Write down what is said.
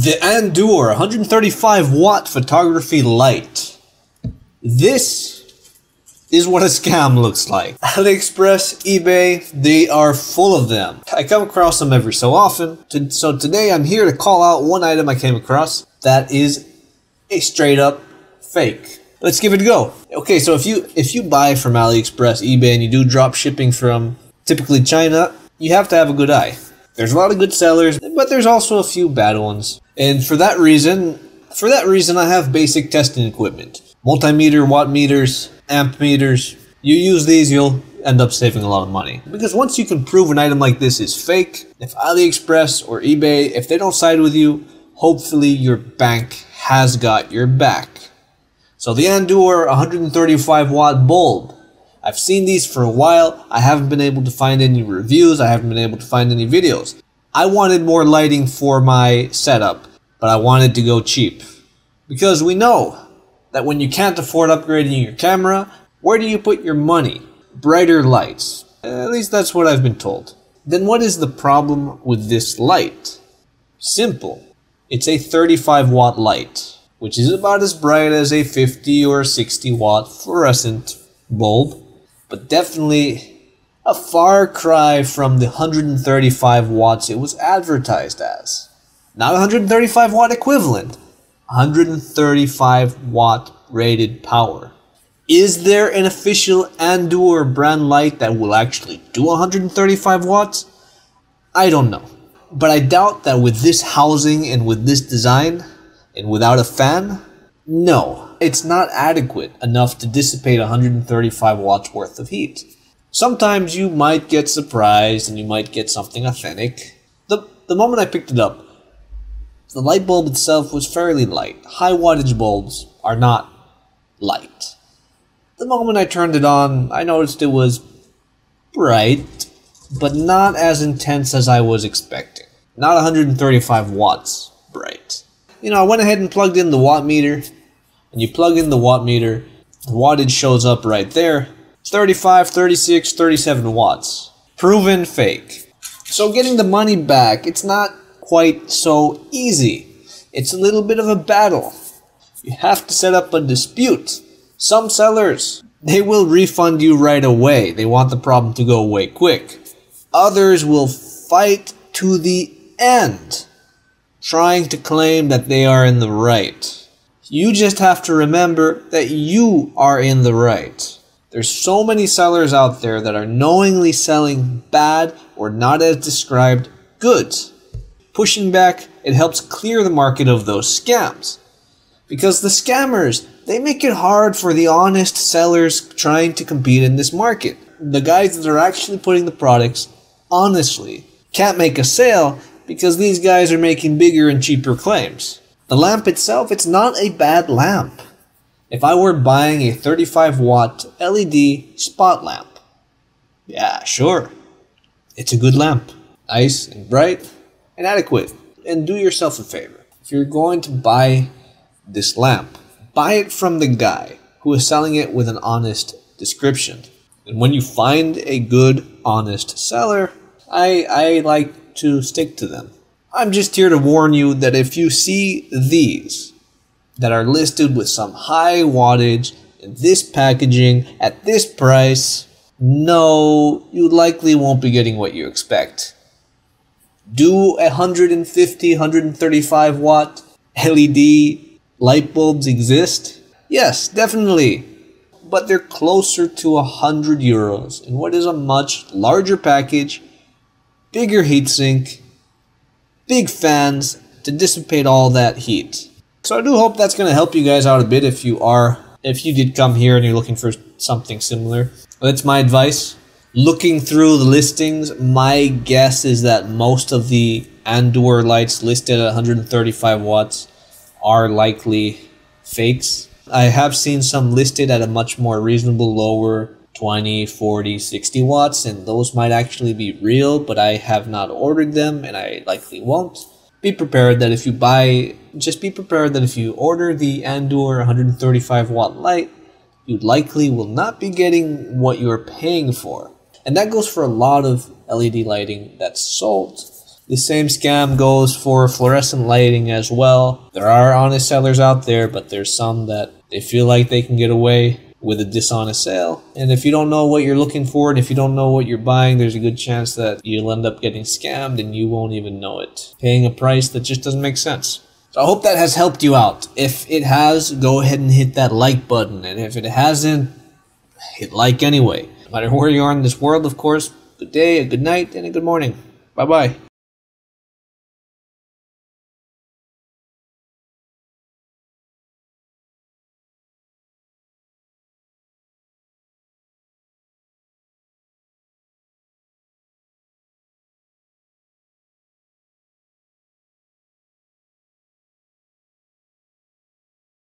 The Andoer 135 watt photography light. This is what a scam looks like. AliExpress, eBay, they are full of them. I come across them every so often. So today I'm here to call out one item I came across that is a straight up fake. Let's give it a go. Okay, so if you buy from AliExpress, eBay, and you do drop shipping from typically China, you have to have a good eye. There's a lot of good sellers, but there's also a few bad ones. And for that reason I have basic testing equipment. Multimeter, watt meters, amp meters. You use these, you'll end up saving a lot of money. Because once you can prove an item like this is fake, if AliExpress or eBay, if they don't side with you, hopefully your bank has got your back. So the Andoer 135 watt bulb. I've seen these for a while. I haven't been able to find any reviews. I haven't been able to find any videos. I wanted more lighting for my setup, but I wanted to go cheap. Because we know that when you can't afford upgrading your camera, where do you put your money? Brighter lights. At least that's what I've been told. Then what is the problem with this light? Simple. It's a 35 watt light, which is about as bright as a 50 or 60 watt fluorescent bulb, but definitely a far cry from the 135 watts it was advertised as. Not 135 watt equivalent, 135 watt rated power. Is there an official Andoer brand light that will actually do 135 watts? I don't know. But I doubt that with this housing and with this design and without a fan, no. It's not adequate enough to dissipate 135 watts worth of heat. Sometimes you might get surprised and you might get something authentic. The moment I picked it up, the light bulb itself was fairly light. High wattage bulbs are not light. The moment I turned it on, I noticed it was bright, but not as intense as I was expecting. Not 135 watts bright. You know, I went ahead and plugged in the watt meter. And you plug in the watt meter, the wattage shows up right there. 35, 36, 37 watts. Proven fake. So getting the money back, it's not quite so easy. It's a little bit of a battle. You have to set up a dispute. Some sellers, they will refund you right away. They want the problem to go away quick. Others will fight to the end, trying to claim that they are in the right. You just have to remember that you are in the right. There's so many sellers out there that are knowingly selling bad or not as described goods. Pushing back, it helps clear the market of those scams. Because the scammers, they make it hard for the honest sellers trying to compete in this market. The guys that are actually putting the products honestly can't make a sale because these guys are making bigger and cheaper claims. The lamp itself, it's not a bad lamp. If I were buying a 35 watt LED spot lamp, yeah, sure. It's a good lamp. Nice and bright and adequate. And do yourself a favor. If you're going to buy this lamp, buy it from the guy who is selling it with an honest description. And when you find a good, honest seller, I like to stick to them. I'm just here to warn you that if you see these that are listed with some high wattage in this packaging at this price, no, you likely won't be getting what you expect. Do 150, 135 watt LED light bulbs exist? Yes, definitely. But they're closer to 100 euros in what is a much larger package, bigger heatsink, big fans to dissipate all that heat. So I do hope that's going to help you guys out a bit if you did come here and you're looking for something similar. That's my advice. Looking through the listings, my guess is that most of the Andoer lights listed at 135 watts are likely fakes. I have seen some listed at a much more reasonable lower 20, 40, 60 watts, and those might actually be real, but I have not ordered them and I likely won't. Be prepared that if you order the Andoer 135 watt light, you likely will not be getting what you're paying for. And that goes for a lot of LED lighting that's sold. The same scam goes for fluorescent lighting as well. There are honest sellers out there, but there's some that they feel like they can get away with a dishonest sale. And if you don't know what you're looking for and if you don't know what you're buying, there's a good chance that you'll end up getting scammed and you won't even know it. Paying a price that just doesn't make sense. So I hope that has helped you out. If it has, go ahead and hit that like button. And if it hasn't, hit like anyway. No matter where you are in this world, of course, good day, a good night, and a good morning. Bye-bye.